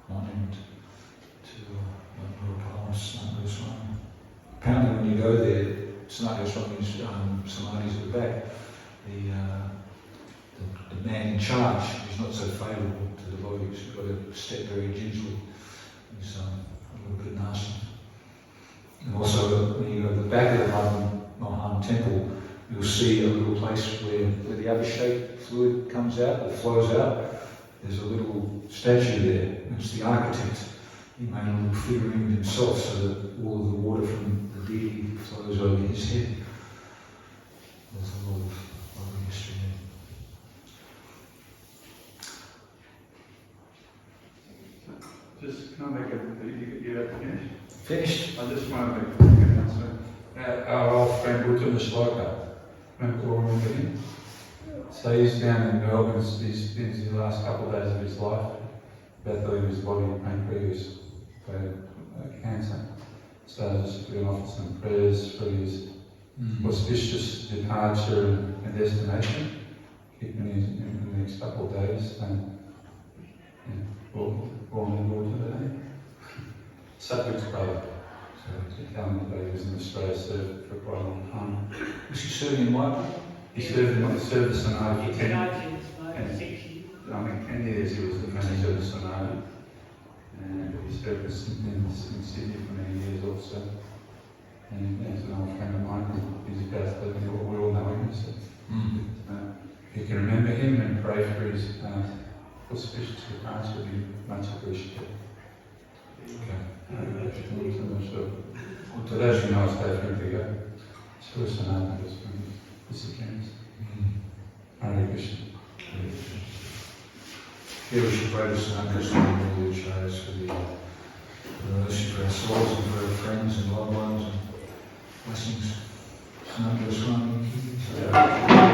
monument to Madan Gopal and Sanatana Goswami. Apparently when you go there, Sanatana Goswami's samadhi's at the back. The man in charge is not so favourable to devotees. You've got to step very gingerly. He's a little bit nasty. And also, when you go to the back of the Madan Mohan temple, you'll see a little place where the Abhishek fluid comes out, or flows out. There's a little statue there. It's the architect. He made a little figurine himself so that all of the water from the deity flows over his head. There's a lot of history there. Just can I make you have finished? Finished? I just want to make a quick announcement. Our old friend Uttama Shloka, remember him? So he's down in Melbourne. He's been the last couple of days of his life battling his body with pancreas for cancer. So I just going to offer some prayers for his auspicious departure and destination, keeping in the next couple of days. And born in Lord today. Satvik's brother. So he told me that he was in Australia, served for quite a long time. Was he serving in White? He served in the service in Ireland for 10 years. He was the manager of the Sonata, and he served in Sydney for many years also. And he's an old friend of mine. He's a Catholic, and we all know him. So if you can remember him and pray for his auspicious departure, would be much appreciated. To those who know us, they've been to go. Srila Sanatana Goswami, Disappearance. Hare Krishna. Yeah, we should pray to Sanatana Goswami and all the acharyas for the mercy for our souls and for our friends and loved ones and blessings. Sanatana Goswami.